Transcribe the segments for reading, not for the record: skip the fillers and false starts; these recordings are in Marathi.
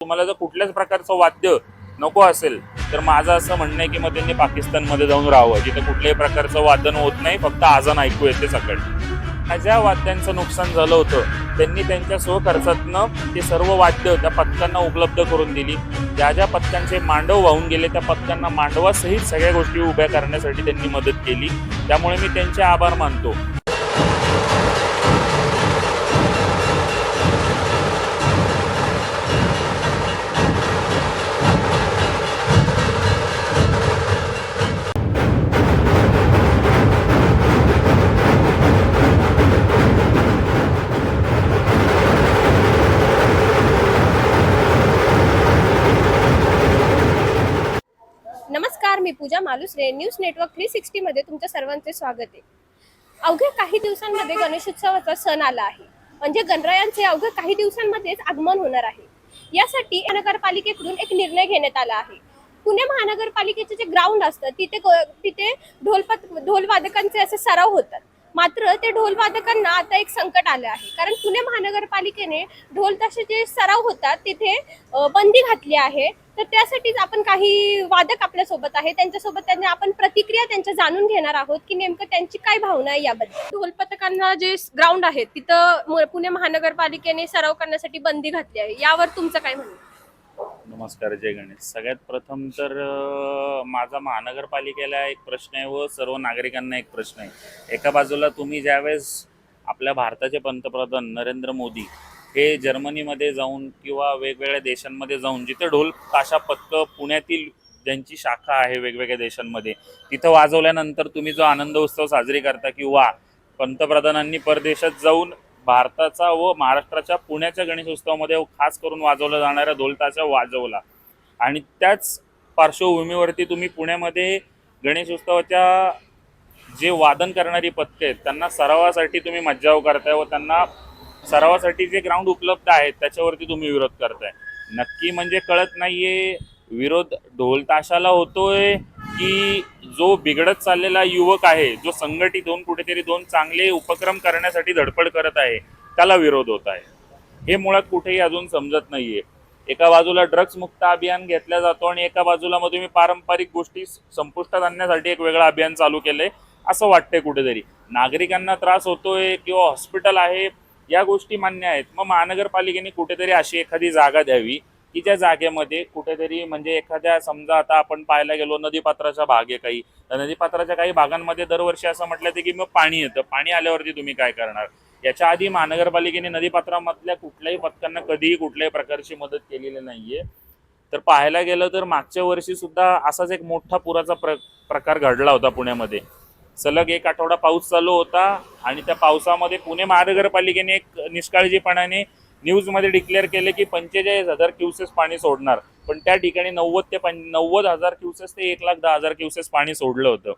तुम्हाला जर कुठल्याच प्रकारचं वाद्य नको असेल तर माझं असं म्हणणं आहे की मग त्यांनी पाकिस्तानमध्ये जाऊन राहावं, जिथे कुठल्याही प्रकारचं वादन होत नाही, फक्त आजान ऐकू येते सकाळी. ज्या वाद्यांचं नुकसान झालं होतं त्यांनी त्यांच्या स्वखर्चातनं ते सर्व वाद्य त्या पथकांना उपलब्ध करून दिली. ज्या ज्या पथकांचे मांडव वाहून गेले त्या पथकांना मांडवासहित सगळ्या गोष्टी उभ्या करण्यासाठी त्यांनी मदत केली. त्यामुळे मी त्यांचे आभार मानतो. नमस्कार, मी पूजा मालुसरे. न्यूज नेटवर्क 360 मध्ये तुमच्या सर्वांचे स्वागत आहे. अवघ्या काही दिवसांमध्ये गणेशोत्सवाचा सण आला आहे. म्हणजे गणरायांचे अवघ्या काही दिवसांमध्येच आगमन होणार आहे. यासाठी नगरपालिकेकडून एक निर्णय घेण्यात आला आहे. पुणे महानगरपालिकेचे जे ग्राउंड असतं तिथे ढोल वादकांचे असे सराव होतात. मात्र ते ढोल वादकांना आता एक संकट आलं आहे, कारण पुणे महानगरपालिकेने ढोल ताशाचे सराव होतात तिथे बंदी घातली आहे. तर त्यासाठीच आपण काही वादक आपल्या सोबत आहे, त्यांच्यासोबत आपण प्रतिक्रिया त्यांच्या जाणून घेणार आहोत की नेमकं त्यांची काय भावना आहे याबद्दल. ढोल पथकांना जे ग्राउंड आहे तिथं पुणे महानगरपालिकेने सराव करण्यासाठी बंदी घातली आहे, यावर तुमचं काय म्हणणं? नमस्कार, जय गणेश. सगळ्यात प्रथम तर माझा महानगरपालिकेला एक प्रश्न आहे व सर्व नागरिकांना एक प्रश्न आहे. एका बाजूला तुम्ही ज्यावेळेस आपल्या भारताचे पंतप्रधान नरेंद्र मोदी हे जर्मनीमध्ये जाऊन किंवा वेगवेगळ्या देशांमध्ये जाऊन जिथे ढोल ताशा पथकं पुण्यातील ज्यांची शाखा आहे वेगवेगळ्या देशांमध्ये तिथं वाजवल्यानंतर तुम्ही जो आनंद उत्सव साजरी करता किंवा पंतप्रधानांनी परदेशात जाऊन भारताचा व महाराष्ट्राच्या पुण्याच्या गणेशोत्सवामध्ये खास करून वाजवला जाणारा ढोल ताशा वाजवला, आणि त्याच पार्श्वभूमीवरती तुम्ही पुण्यामध्ये गणेशोत्सवाच्या जे वादन करणारी पथके आहेत त्यांना सरावासाठी तुम्ही मज्जाव करताय व त्यांना सरावासाठी जे ग्राउंड उपलब्ध आहेत त्याच्यावरती तुम्ही विरोध करताय. नक्की म्हणजे कळत नाहीये विरोध ढोल ताशाला होतोय की जो बिघडत चाललेला युवक आहे, जो संघटित होऊन कुठेतरी दोन चांगले उपक्रम करण्यासाठी धडपड करत आहे त्याला विरोध होत आहे. हे मुळात कुठेही अजून समजत नाहीये. एका बाजूला ड्रग्ज मुक्त अभियान घेतलं जातो आणि एका बाजूला मग तुम्ही पारंपरिक गोष्टी संपुष्टात आणण्यासाठी एक वेगळं अभियान चालू केलंय असं वाटतंय. कुठेतरी नागरिकांना त्रास होतोय किंवा हॉस्पिटल आहे या गोष्टी मान्य आहेत. मग महानगरपालिकेने कुठेतरी अशी एखादी जागा द्यावी की ज्या जागेमध्ये कुठेतरी म्हणजे एखाद्या समजा आता आपण पाहायला गेलो नदीपात्राचा भाग आहे काही, नदीपात्राच्या काही भागांमध्ये दरवर्षी असं म्हटलं जातं की मग पाणी येतं, पाणी आल्यावरती तुम्ही काय करणार. याच्या आधी महानगरपालिकेने नदीपात्रामधल्या कुठल्याही पथकांना कधीही कुठल्याही प्रकारची मदत केलेली नाहीये. तर पाहायला गेलं तर मागच्या वर्षी सुद्धा असाच एक मोठा पुराचा प्रकार घडला होता पुण्यामध्ये. सलग एक आठवडा पाऊस चालू होता आणि त्या पावसामध्ये पुणे महानगरपालिकेने एक निष्काळजीपणाने न्यूजमध्ये डिक्लेअर केले की 45,000 क्युसेस पाणी सोडणार, पण त्या ठिकाणी 90,000 क्युसेस ते 1,10,000 क्युसेस पाणी सोडलं होतं.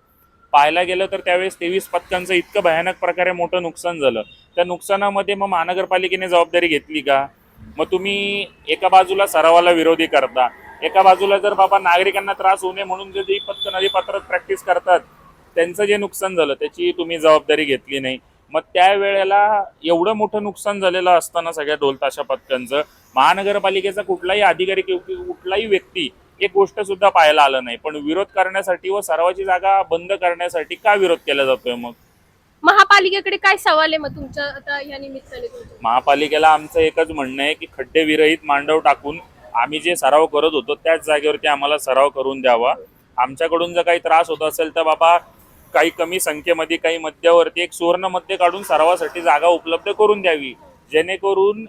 पाहायला गेलं तर त्यावेळेस 23 पथकांचं इतकं भयानक प्रकारे मोठं नुकसान झालं. त्या नुकसानामध्ये मग महानगरपालिकेने जबाबदारी घेतली का? मग तुम्ही एका बाजूला सरावाला विरोधी करता, एका बाजूला जर बाबा नागरिकांना त्रास होऊ नये म्हणून जे पथकं नदीपात्रात प्रॅक्टिस करतात त्यांचं जे नुकसान झालं त्याची तुम्ही जबाबदारी घेतली नाही. मग त्यावेळेला एवढं मोठं नुकसान झालेलं असताना सगळ्या ढोल ताशा पथकांचं महानगरपालिकेचा कुठलाही अधिकारी किंवा कुठलाही व्यक्ती एक गोष्ट सुद्धा पाहायला आलं नाही. पण विरोध करण्यासाठी व सरावाची जागा बंद करण्यासाठी का विरोध केला जातोय? मग महापालिकेकडे काय सवाल आहे मग तुमच्या आता या निमित्ताने? महापालिकेला आमचं एकच म्हणणं आहे की खड्डे विरहित मांडव टाकून आम्ही जे सराव करत होतो त्याच जागेवरती आम्हाला सराव करून द्यावा. आमच्याकडून जर काही त्रास होत असेल तर बाबा काही कमी संख्येमध्ये काही मध्यावरती एक सुवर्ण मध्य काढून सरावासाठी जागा उपलब्ध करून द्यावी, जेणेकरून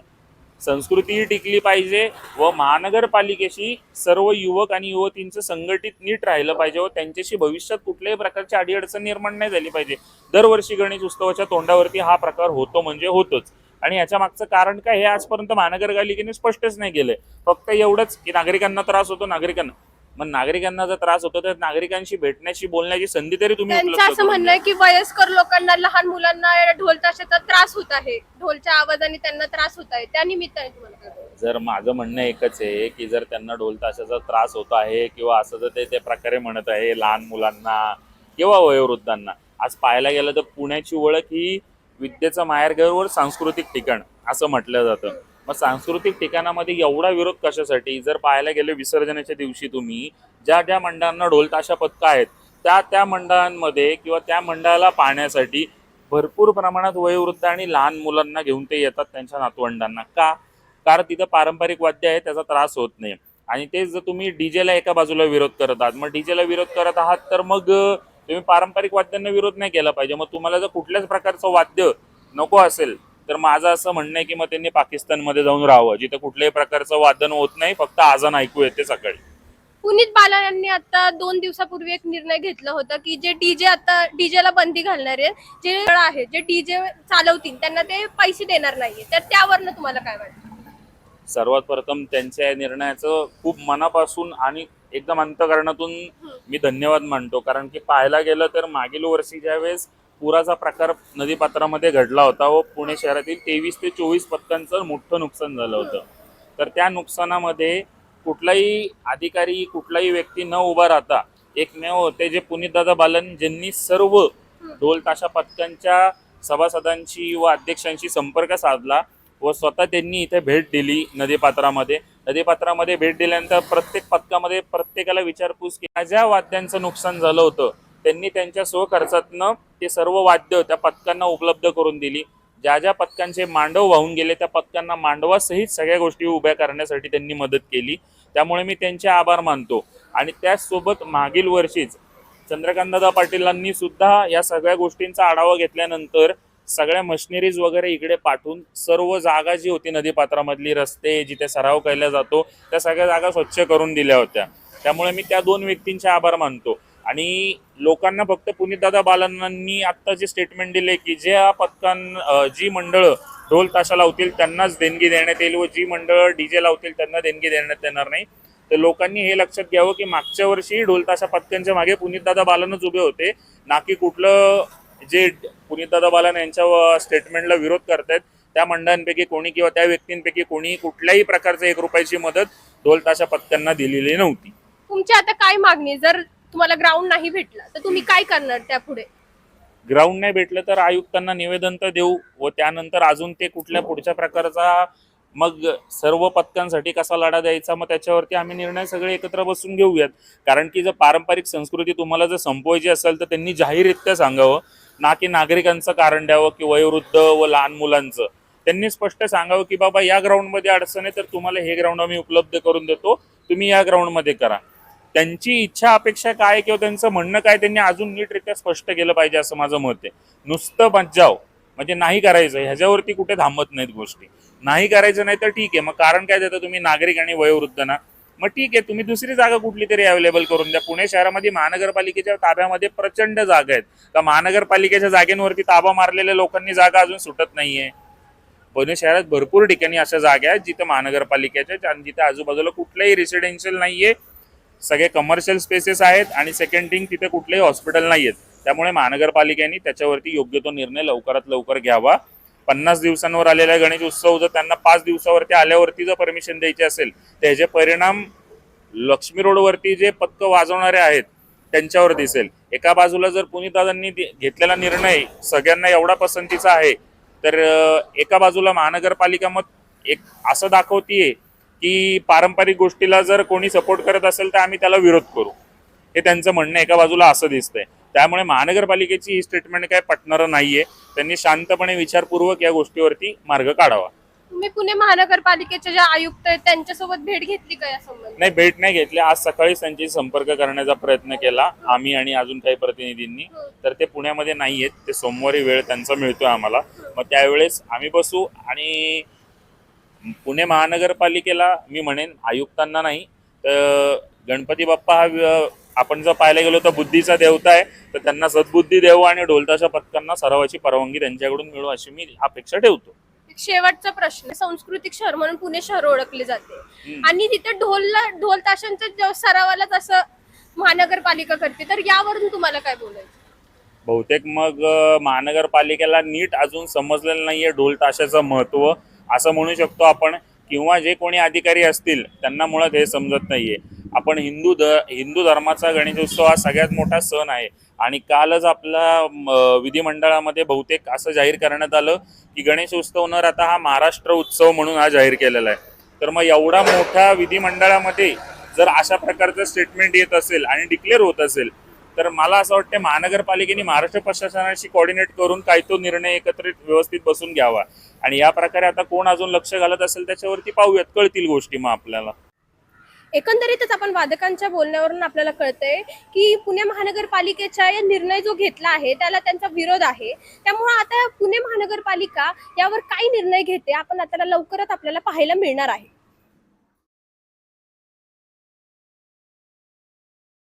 संस्कृतीही टिकली पाहिजे व महानगरपालिकेशी सर्व युवक आणि युवतींचं संघटित नीट राहिलं पाहिजे व त्यांच्याशी भविष्यात कुठल्याही प्रकारची अडीअडचण निर्माण नाही झाली पाहिजे. दरवर्षी गणेश उत्सवाच्या तोंडावरती हा प्रकार होतो म्हणजे होतोच, आणि याच्या मागचं कारण काय हे आजपर्यंत महानगरपालिकेने स्पष्टच नाही केलंय. फक्त एवढंच की नागरिकांना त्रास होतो, मग नागरिकांना जर त्रास होतो तर नागरिकांशी भेटण्याची बोलण्याची संधी तरी तुम्ही त्यांचं असं म्हणणं आहे की वयस्कर लोकांना, लहान मुलांना ढोल ताशाचा त्रास होत आहे, ढोलच्या आवाजाने त्यांना त्रास होत आहे, त्या निमित्ताने तुम्हाला जर माझं म्हणणं एकच आहे की जर त्यांना ढोल ताशाचा त्रास होत आहे किंवा असं जर ते प्रकारे म्हणत आहे लहान मुलांना किंवा वयोवृद्धांना, आज पाहायला गेलं तर पुण्याची ओळख ही विद्येचं माहेरघर वर सांस्कृतिक ठिकाण असं म्हटलं जातं. मग सांस्कृतिक ठिकाणामध्ये एवढा विरोध कशासाठी? जर पाहायला गेले विसर्जनाच्या दिवशी तुम्ही ज्या ज्या मंडळांना ढोल ताशा पथकं आहेत त्या त्या मंडळांमध्ये किंवा त्या मंडळाला पाहण्यासाठी भरपूर प्रमाणात वयोवृद्ध आणि लहान मुलांना घेऊन ते येतात त्यांच्या नातवंडांना. का? कारण तिथं पारंपरिक वाद्य आहे, त्याचा त्रास होत नाही. आणि तेच जर तुम्ही डीजेला एका बाजूला विरोध करत आहात, मग डीजेला विरोध करत आहात तर मग तुम्ही पारंपरिक वाद्यांना विरोध नाही केला पाहिजे. मग तुम्हाला जर कुठल्याच प्रकारचं वाद्य नको असेल तर माझं असं म्हणणं आहे की मग त्यांनी पाकिस्तानमध्ये जाऊन राहावं, जिथे कुठल्याही प्रकारचं वादन होत नाही, फक्त आजान ऐकू येते सकाळी. पुनीत बालन यांनी आता 2 दिवसापूर्वी एक निर्णय घेतला होता की जे डीजे आता डीजेला बंदी घालणार आहेत, जे आहे जे डीजे चालवतील त्यांना ते पैसे देणार नाहीये, तर त्यावरनं तुम्हाला काय वाटतं? सर्वात प्रथम त्यांच्या या निर्णयाचं खूप मनापासून आणि एकदम अंतःकरणातून मी धन्यवाद मानतो. कारण की पाहायला गेलं तर मागील वर्षी ज्यावेळेस पुराचा प्रकार नदीपात्रामध्ये घडला होता व पुणे शहरातील 23 ते 24 पथकांचं मोठं नुकसान झालं होतं, तर त्या नुकसानामध्ये कुठलाही अधिकारी कुठलाही व्यक्ती न उभा राहता एकमेव होते जे पुनीतदादा बालन, ज्यांनी सर्व ढोल ताशा पथकांच्या सभासदांशी व अध्यक्षांशी संपर्क साधला व स्वतः त्यांनी इथे भेट दिली नदीपात्रामध्ये भेट दिल्यानंतर प्रत्येक पथकामध्ये प्रत्येकाला विचारपूस केली. ज्या वाद्यांचं नुकसान झालं होतं त्यांनी त्यांच्या स्वखर्चातनं ते सर्व वाद्य त्या पथकांना उपलब्ध करून दिली. ज्या ज्या पथकांचे मांडव वाहून गेले त्या पथकांना मांडवासहित सगळ्या गोष्टी उभ्या करण्यासाठी त्यांनी मदत केली. त्यामुळे मी त्यांचे आभार मानतो. आणि त्याचसोबत मागील वर्षीच चंद्रकांतदादा पाटीलांनी सुद्धा या सगळ्या गोष्टींचा आढावा घेतल्यानंतर सगळ्या मशिनरीज वगैरे इकडे पाठवून सर्व जागा जी होती नदीपात्रामधली, रस्ते जिथे सराव केला जातो त्या सगळ्या जागा स्वच्छ करून दिल्या होत्या. त्यामुळे मी त्या दोन व्यक्तींचे आभार मानतो. आणि लोकांना फक्त पुनीतदादा बालनांनी आत्ता जे स्टेटमेंट दिले की जी मंडळं ढोल ताशा लावतील त्यांनाच देणगी देण्यात येईल व जी मंडळं डीजे लावतील त्यांना देणगी देण्यात येणार नाही, तर लोकांनी हे लक्षात घ्यावं की मागच्या वर्षी ढोल ताशा पथकांच्या मागे पुनीतदादा बालनच उभे होते, ना की कुठलं जे पुनीतदादा बालन यांच्या स्टेटमेंटला विरोध करतायत त्या मंडळांपैकी कोणी किंवा त्या व्यक्तींपैकी कोणी कुठल्याही प्रकारचं 1 रुपयाची मदत ढोल ताशा पथकांना दिलेली नव्हती. तुमची आता काय मागणी? जर तुम्हाला ग्राउंड नाही भेटला तर तुम्ही काय करणार त्यापुढे? ग्राउंड नाही भेटलं तर आयुक्तांना निवेदन तर देऊ व त्यानंतर अजून ते कुठल्या पुढच्या प्रकारचा मग सर्व पथकांसाठी कसा लढा द्यायचा मग त्याच्यावरती आम्ही निर्णय सगळे एकत्र बसून घेऊयात. कारण की जर पारंपरिक संस्कृती तुम्हाला जर संपवायची असेल तर त्यांनी जाहीररित्या सांगावं, ना की नागरिकांचं कारण द्यावं की वयोवृद्ध व लहान मुलांचं. त्यांनी स्पष्ट सांगावं की बाबा या ग्राउंडमध्ये अडचण आहे तर तुम्हाला हे ग्राउंड आम्ही उपलब्ध करून देतो, तुम्ही या ग्राउंडमध्ये करा. त्यांची इच्छा अपेक्षा काय किंवा त्यांचं म्हणणं काय त्यांनी अजून नीटरित्या स्पष्ट केलं पाहिजे असं माझं मत आहे. नुसतं मज्जाव म्हणजे नाही करायचं ह्याच्यावरती कुठे थांबत नाहीत गोष्टी. नाही करायचं नाही तर ठीक आहे, मग कारण काय देतं तुम्ही नागरिक आणि वयोवृद्धांना? मग ठीक आहे, तुम्ही दुसरी जागा कुठली तरी अवेलेबल करून द्या. पुणे शहरामध्ये महानगरपालिकेच्या ताब्यामध्ये प्रचंड जागा आहेत, तर महानगरपालिकेच्या जागेवरती ताबा मारलेल्या लोकांनी जागा अजून सुटत नाहीये. पुणे शहरात भरपूर ठिकाणी अशा जागा आहेत जिथे महानगरपालिकेच्या आणि जिथे आजूबाजूला कुठल्याही रेसिडेन्शियल नाहीये, सगळे कमर्शियल स्पेसेस आहेत आणि सेकंड थिंग तिथे कुठलेही हॉस्पिटल नाही आहेत. त्यामुळे महानगरपालिकेने त्याच्यावरती योग्य तो निर्णय लवकरात लवकर घ्यावा. 50 दिवसांवर आलेला गणेश उत्सव जर त्यांना 5 दिवसावरती आल्यावरती जर परमिशन द्यायची असेल तर ह्याचे परिणाम लक्ष्मी रोडवरती जे पथकं वाजवणारे आहेत त्यांच्यावर दिसेल. एका बाजूला जर पुनीतदादांनी घेतलेला निर्णय सगळ्यांना एवढा पसंतीचा आहे तर एका बाजूला महानगरपालिका मग एक असं दाखवतीये की पारंपरिक गोष्टीला जर कोणी सपोर्ट करत असेल तर आम्ही त्याला विरोध करू, हे त्यांचं म्हणणं एका बाजूला असं दिसतंय. त्यामुळे महानगरपालिकेची ही स्टेटमेंट काय पटणारं नाहीये. त्यांनी शांतपणे विचारपूर्वक या गोष्टीवरती मार्ग काढावा. तुम्ही पुणे महानगरपालिकेचे जे आयुक्त आहेत त्यांच्यासोबत भेट घेतली का या संबंधी? नाही, भेट नाही घेतली. आज सकाळीच त्यांची संपर्क करण्याचा प्रयत्न केला आम्ही आणि अजून काही प्रतिनिधींनी, तर ते पुण्यामध्ये नाही आहेत. ते सोमवारी वेळ त्यांचा मिळतोय आम्हाला, मग त्यावेळेस आम्ही बसू. आणि पुणे महानगरपालिकेला मी म्हणेन, आयुक्तांना नाही तर गणपती बाप्पा हा आपण जर पाहायला गेलो तर बुद्धीचा देवता आहे, तर त्यांना सद्बुद्धी देऊ आणि ढोलताशा पथकांना सरावाची परवानगी त्यांच्याकडून मिळू अशी मी अपेक्षा ठेवतो. एक शेवटचा प्रश्न, सांस्कृतिक शहर म्हणून पुणे शहर ओळखले जाते आणि तिथे ढोल ताशांच्या सरावालाच असं महानगरपालिका करते, तर यावरून तुम्हाला काय बोलायचं? बहुतेक मग महानगरपालिकेला नीट अजून समजलेलं नाहीये ढोल ताशाचं महत्त्व असं म्हणू शकतो आपण, किंवा जे कोणी अधिकारी असतील त्यांना मुळात हे समजत नाहीये. आपण हिंदू धर्माचा गणेशोत्सव हा सगळ्यात मोठा सण आहे आणि कालच आपला विधिमंडळामध्ये बहुतेक असं जाहीर करण्यात आलं की गणेशोत्सव न राहता हा महाराष्ट्र उत्सव म्हणून हा जाहीर केलेला आहे. तर मग एवढा मोठ्या विधिमंडळामध्ये जर अशा प्रकारचं स्टेटमेंट येत असेल आणि डिक्लेअर होत असेल तर मला असं वाटतं महानगरपालिकेने महाराष्ट्र प्रशासनाशी कोऑर्डिनेट करून काही तो निर्णय एकत्रित व्यवस्थित बसून घ्यावा आणि या प्रकारे आता कोण अजून लक्ष घालत असेल त्याच्यावरती पाहूयात, कळतील गोष्टी मग आपल्याला. एकंदरीतच आपण वादकांच्या बोलण्यावरून आपल्याला कळतंय की पुणे महानगरपालिकेचा या निर्णय जो घेतला आहे त्याला त्यांचा विरोध आहे. त्यामुळे आता पुणे महानगरपालिका यावर काय निर्णय घेते आपण आता लवकरच आपल्याला पाहायला मिळणार आहे.